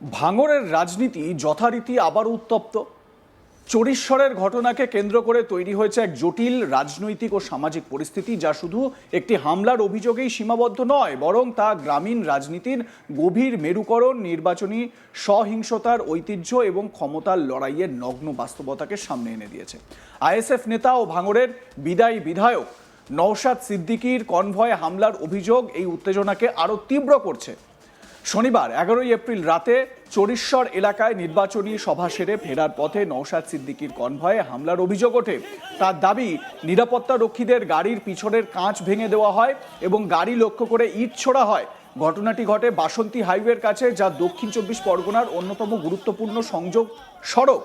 ভাঙড়ের রাজনীতি যথারীতি আবার উত্তপ্ত। চরিশ্বরের ঘটনাকে কেন্দ্র করে তৈরি হয়েছে এক জটিল রাজনৈতিক ও সামাজিক পরিস্থিতি, যা শুধু একটি হামলার অভিযোগেই সীমাবদ্ধ নয়, বরং তা গ্রামীণ রাজনীতির গভীর মেরুকরণ, নির্বাচনী সহিংসতার ঐতিহ্য এবং ক্ষমতার লড়াইয়ের নগ্ন বাস্তবতাকে সামনে এনে দিয়েছে। আইএসএফ নেতা ও ভাঙড়ের বিদায়ী বিধায়ক নওশাদ সিদ্দিকীর কনভয়ে হামলার অভিযোগ এই উত্তেজনাকে আরও তীব্র করছে। শনিবার 11 এপ্রিল রাতে চরিশ্বর এলাকায় নির্বাচনী সভা সেরে ফেরার পথে নওশাদ সিদ্দিকীর কনভয়ে হামলার অভিযোগ ওঠে। তার দাবি, নিরাপত্তা রক্ষীদের গাড়ির পিছনের কাঁচ ভেঙে দেওয়া হয় এবং গাড়ি লক্ষ্য করে ইট ছোড়া হয়। ঘটনাটি ঘটে বাসন্তী হাইওয়ের কাছে, যা দক্ষিণ 24 পরগনার অন্যতম গুরুত্বপূর্ণ সংযোগ সড়ক।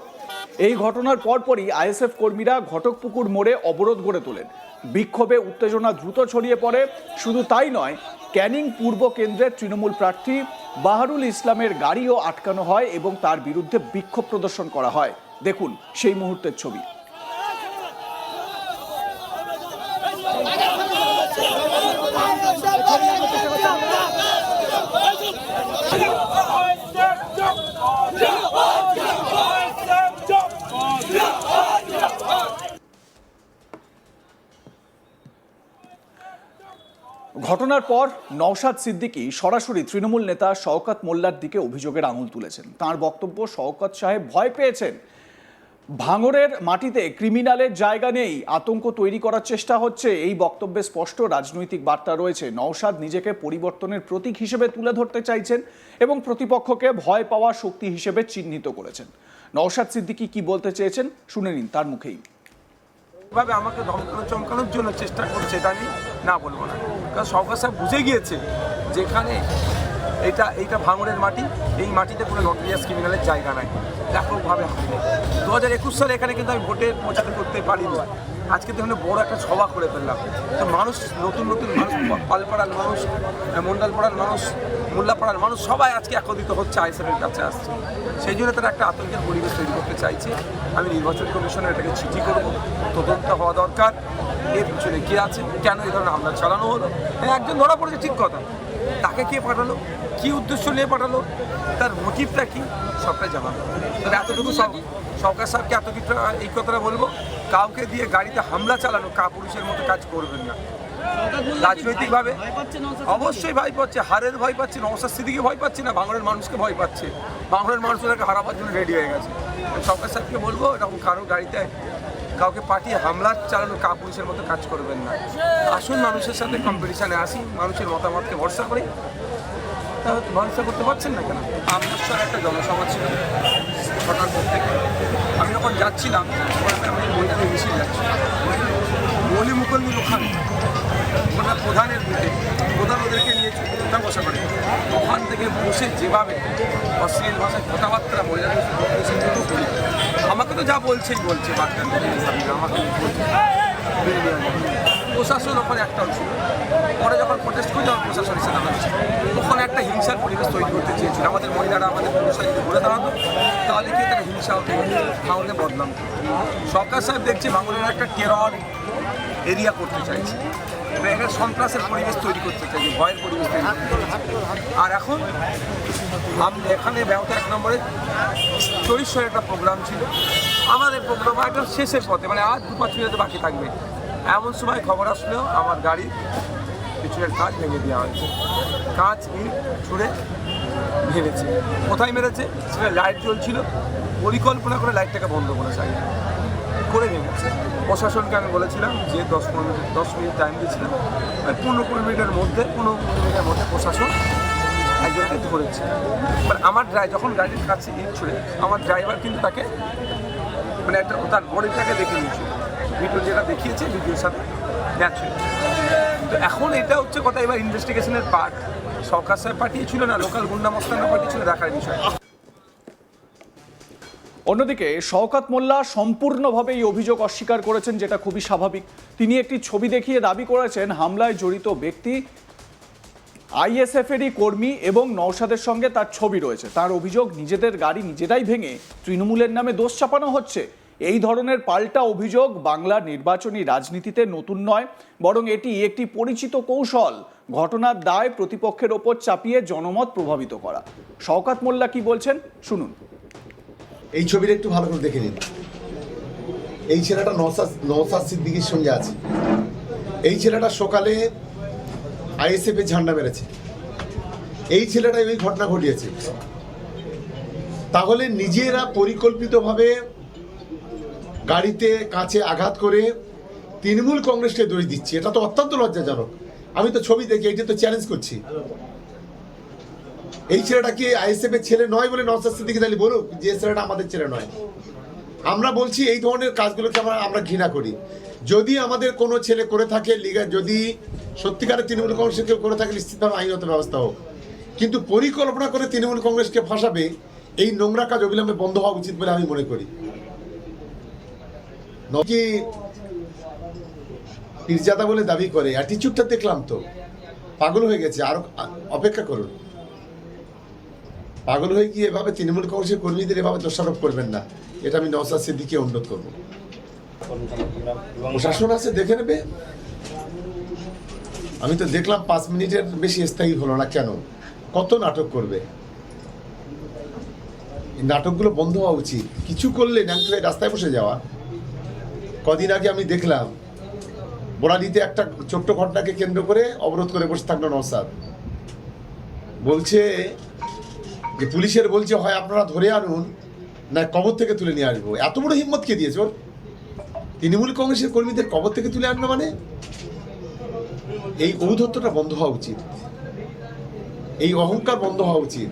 এই ঘটনার পরপরই আইএসএফ কর্মীরা ঘটকপুকুর মোড়ে অবরোধ গড়ে তোলেন। বিক্ষোভে উত্তেজনা দ্রুত ছড়িয়ে পড়ে। শুধু তাই নয়, ক্যানিং পূর্ব কেন্দ্রের তৃণমূল প্রার্থী বাহারুল ইসলামের গাড়িও আটকানো হয় এবং তার বিরুদ্ধে বিক্ষোভ প্রদর্শন করা হয়। দেখুন সেই মুহূর্তের ছবি। ঘটনার পর নওশাদ সিদ্দিকী সরাসরি তৃণমূল নেতা শওকত মোল্লার দিকে অভিযোগের আঙুল তুলেছেন। তার বক্তব্য, শওকত সাহেব ভয় পেয়েছেন। ভাঙড়ের মাটিতে ক্রিমিনালের জায়গা নেই, আতঙ্ক তৈরি করার চেষ্টা হচ্ছে। এই বক্তব্যে স্পষ্ট রাজনৈতিক বার্তা রয়েছে। নওশাদ নিজেকে পরিবর্তনের প্রতীক হিসেবে তুলে ধরতে চাইছেন এবং প্রতিপক্ষকে ভয় পাওয়া শক্তি হিসেবে চিহ্নিত করেছেন। নওশাদ সিদ্দিকী কি বলতে চেয়েছেন শুনে নিন তার মুখেই। ভাবে আমাকে ধমকানো চমকানোর জন্য চেষ্টা করছে, এটা আমি না বলবো না, কারণ শওকত সাহেব বুঝে গিয়েছে যেখানে এইটা ভাঙড়ের মাটি, এই মাটিতে কোনো নটোরিয়াস ক্রিমিনালের জায়গা নাই। ব্যাপকভাবে 2021 সালে এখানে কিন্তু আমি ভোটের প্রচার করতে পারিনি। আজকে তো এখানে বড় একটা সভা করে ফেললাম। তো মানুষ, নতুন নতুন মানুষ, পালপাড়ার মানুষ, মন্ডলপাড়ার মানুষ, মোল্লাপাড়ার মানুষ সবাই আজকে একত্রিত হচ্ছে, আইএসএফের কাছে আসছে। সেই জন্য তারা একটা আতঙ্কের পরিবেশ তৈরি করতে চাইছে। আমি নির্বাচন কমিশনের এটাকে চিঠি করব, তদন্ত হওয়া দরকার, এর পিছনে কে আছে, কেন এই ধরনের হামলা চালানো হলো। হ্যাঁ, একজন ধরা পড়েছে, ঠিক কথা, তাকে কে পাঠালো, কী উদ্দেশ্য নিয়ে পাঠালো, তার মোটিভটা কী, সবটাই জানানো। তবে এতটুকু শওকত সাহেবকে এতটুকু এই কথাটা বলবো, কাউকে দিয়ে গাড়িতে হামলা চালানো পুলিশের মতো কাজ করবেন না। রাজনৈতিকভাবে অবশ্যই ভয় পাচ্ছে, হারের ভয় পাচ্ছে, নওশাদ সিদ্দিকী ভয় পাচ্ছে না, ভাঙড়ের মানুষকে ভয় পাচ্ছে। ভাঙড়ের মানুষ ওদেরকে হারাবার জন্য রেডি হয়ে গেছে। শওকত সাহেবকে বলবো, এরকম কারো গাড়িতে কাউকে পাঠিয়ে হামলা চালানো পুলিশের মতো কাজ করবেন না। আসুন মানুষের সাথে কম্পিটিশানে আসি, মানুষের মতামতকে ভরসা করি। তাহলে ভরসা করতে পারছেন না কেন? আমনশ্বর একটা জনসভা ছিল, ঘটনার পর থেকে আমি যখন যাচ্ছিলাম, আমি মিছিল যাচ্ছি, মলি মুকুন্দির ওখানে ওখানে প্রধানের বুথে, প্রধান ওদেরকে নিয়ে ওটা বসা করে, ওখান থেকে বসে যেভাবে অশ্লীল ভাষায় কথাবার্তা মহিলাদের আমাকে তো যা বলছেই বলছে, বাচ্চা আমাকে প্রশাসন ওখানে একটা ছিল। পরে যখন প্রটেস্ট করি, তখন প্রশাসন এসে দাঁড়াচ্ছে। ওখানে একটা হিংসার পরিবেশ তৈরি করতে চেয়েছিল। আমাদের মহিলারা, আমাদের পুরুষরা যদি ঘুরে দাঁড়াতো, তাহলে কি তারা হিংসা হতো, ভাঙড়ে বদলাম। শওকত সাহেব দেখছি ভাঙড়ের একটা টেরর এরিয়া করতে চাইছে, একটা সন্ত্রাসের পরিবেশ তৈরি করতে চাইছে, ভয়ের পরিবেশ তৈরি করতে চাইছে। আর এখন এখানে ব্যবহার 1 নম্বরে চরিশ্বরের একটা প্রোগ্রাম ছিল, আমাদের প্রোগ্রাম একটা শেষের পথে, মানে আজ 2-5 মিনিট বাকি থাকবে। এমন সময় খবর আসলো আমার গাড়ির পিছনের কাঁচ ভেঙে দেওয়া হয়েছে। কাঁচ ইট ছুঁড়ে ভেঙেছে। কোথায় মেরেছে? সেটা লাইট জ্বলছিল, পরিকল্পনা করে লাইটটাকে বন্ধ করে ভেঙেছে। প্রশাসনকে আমি বলেছিলাম যে 10 মিনিট টাইম দিয়েছিলাম, 15-20 মিনিটের মধ্যে প্রশাসন একজনকে ধরেছে। মানে আমার যখন গাড়ির কাছে ইট ছুঁড়ে, আমার ড্রাইভার কিন্তু তাকে মানে একটা তার বডিটাকে দেখে নিয়েছিল, ভিডিও যেটা দেখিয়েছে ভিডিওর সাথে ম্যাচ হয়েছে। তো এখন এটা হচ্ছে কথা, এবার ইনভেস্টিগেশনের পার্ট শওকত সাহেব পাঠিয়েছিল না লোকাল গুন্ডা মস্তানরা পাঠিয়েছিল, দেখার বিষয়। অন্যদিকে শওকত মোল্লা সম্পূর্ণভাবে এই অভিযোগ অস্বীকার করেছেন, যেটা খুবই স্বাভাবিক। তিনি একটি ছবি দেখিয়ে দাবি করেছেন হামলায় জড়িত ব্যক্তি আইএসএফেরই কর্মী এবং নওশাদের সঙ্গে তার ছবি রয়েছে। তার অভিযোগ, নিজেদের গাড়ি নিজেরাই ভেঙে তৃণমূলের নামে দোষ চাপানো হচ্ছে। এই ধরনের পাল্টা অভিযোগ বাংলার নির্বাচনী রাজনীতিতে নতুন নয়, বরং এটি একটি পরিচিত কৌশল ঘটনার দায় প্রতিপক্ষের ওপর চাপিয়ে জনমত প্রভাবিত করা। শওকত মোল্লা কি বলছেন শুনুন। এই ছবিটা একটু ভালো করে দেখে নিন। এই ছেলেটা নওশাদ সিদ্দিকীর সঙ্গে আছে। এই ছেলেটা সকালে আইএসএফ এর ঝান্ডা মেরেছে। এই ছেলেটাই ওই ঘটনা ঘটিয়েছে। তাহলে নিজেরা পরিকল্পিতভাবে গাড়িতে কাছে আঘাত করে তৃণমূল কংগ্রেসকে দোষ দিচ্ছে, এটা তো অত্যন্ত লজ্জাজনক। আমি তো ছবি দেখি, এটা তো চ্যালেঞ্জ করছি। এই ছেলেটা কি আইএসএফ এর ছেলে নয় বলে নওশাদ সিদ্দিকী তাহলে বলুক যে ছেলেটা আমাদের ছেলে নয়। আমরা বলছি এই ধরনের কাজগুলোকে আমরা ঘৃণা করি। যদি আমাদের কোনো ছেলে করে থাকে যদি সত্যিকারের তৃণমূল কংগ্রেসের কেউ করে থাকে, নিশ্চিতভাবে আইনত ব্যবস্থা হোক। কিন্তু পরিকল্পনা করে তৃণমূল কংগ্রেসকে ফাঁসাবে, এই নোংরা কাজ অবিলম্বে বন্ধ হওয়া উচিত বলে আমি মনে করি। নকি পীরজাদা বলে দাবি করে, অ্যাটিচিউডটা দেখলাম তো পাগল হয়ে গেছে। আরো অপেক্ষা করুন। পাগল হয়ে গিয়ে এভাবে তৃণমূল কংগ্রেসের কর্মীদের এভাবে দোষারোপ করবেন না, এটা আমি নওশাদ সিদ্দিকীকে অনুরোধ করব। প্রশাসন আছে, দেখে নেবে। আমি তো দেখলাম 5 মিনিটের বেশি স্থায়ী হলো না। কেন? কত নাটক করবে? এই নাটকগুলো বন্ধ হওয়া উচিত। কিছু করলে ন্যাংটো হয়ে রাস্তায় বসে যাওয়া। কদিন আগে আমি দেখলাম বরাদিতে একটা ছোট্ট ঘটনাকে কেন্দ্র করে অবরোধ করে বসে থাকলো নওশাদ। বলছে যে পুলিশের বলছে হয় আপনারা ধরে আনুন, না কবর থেকে তুলে নিয়ে আসবো। এত বড় হিম্মত কে দিয়েছে ওর? তৃণমূল কংগ্রেসের কর্মীদের কবর থেকে তুলে আনবে মানে? এই ঔদ্ধত্যটা বন্ধ হওয়া উচিত, এই অহংকার বন্ধ হওয়া উচিত।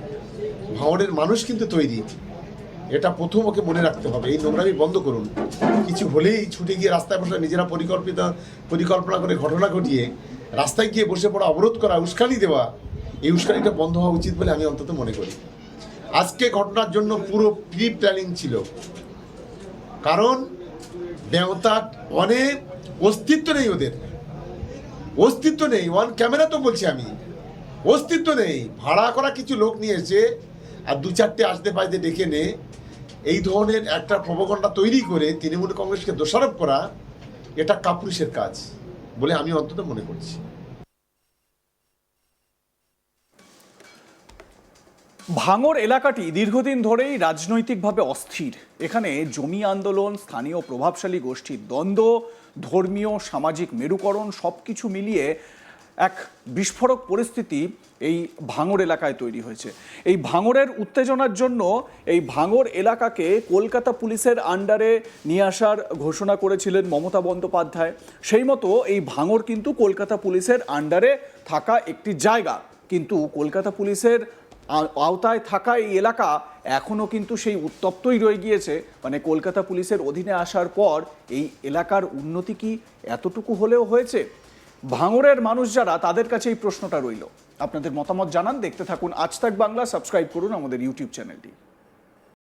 ভাঙড়ের মানুষ কিন্তু তৈরি, এটা প্রথম ওকে মনে রাখতে হবে। এই নোংরামি বন্ধ করুন। কিছু হলেই ছুটে গিয়ে রাস্তায় বসে নিজেরা পরিকল্পনা করে ঘটনা ঘটিয়ে রাস্তায় গিয়ে বসে পড়া, অবরোধ করা, উস্কানি দেওয়া, এই উস্কানিটা বন্ধ হওয়া উচিত বলে আমি অন্তত মনে করি। আজকে ঘটনার জন্য পুরো প্রি প্ল্যানিং ছিল। কারণ ব্যবতার অনেক অস্তিত্ব নেই, ওদের অস্তিত্ব নেই। ওয়ান ক্যামেরা তো বলছি আমি, অস্তিত্ব নেই। ভাড়া করা কিছু লোক নিয়ে এসে আর 2-4টে আসতে পাইতে ডেকে নে, এই ধরনের একটা প্রোপাগান্ডা তৈরি করে তৃণমূল কংগ্রেসকে দোষারোপ করা, এটা কাপুরুষের কাজ বলে আমি অন্তত মনে করছি। ভাঙড় এলাকাটি দীর্ঘদিন ধরেই রাজনৈতিকভাবে অস্থির। এখানে জমি আন্দোলন, স্থানীয় প্রভাবশালী গোষ্ঠীর দ্বন্দ্ব, ধর্মীয় সামাজিক মেরুকরণ সবকিছু মিলিয়ে এক বিস্ফোরক পরিস্থিতি এই ভাঙড় এলাকায় তৈরি হয়েছে। এই ভাঙড়ের উত্তেজনার জন্য এই ভাঙড় এলাকাকে কলকাতা পুলিশের আন্ডারে নিয়ে আসার ঘোষণা করেছিলেন মমতা বন্দ্যোপাধ্যায়। সেই মতো এই ভাঙড় কিন্তু কলকাতা পুলিশের আন্ডারে থাকা একটি জায়গা, কিন্তু কলকাতা পুলিশের আওতায় থাকা এই এলাকা এখনও কিন্তু সেই উত্তপ্তই রয়ে গিয়েছে। মানে কলকাতা পুলিশের অধীনে আসার পর এই এলাকার উন্নতি কি এতটুকু হলেও হয়েছে? ভাঙড়ের মানুষ যারা, তাদের কাছে এই প্রশ্নটা রইল। আপনাদের মতামত জানান। দেখতে থাকুন আজ তাক বাংলা, সাবস্ক্রাইব করুন আমাদের ইউটিউব চ্যানেলটি।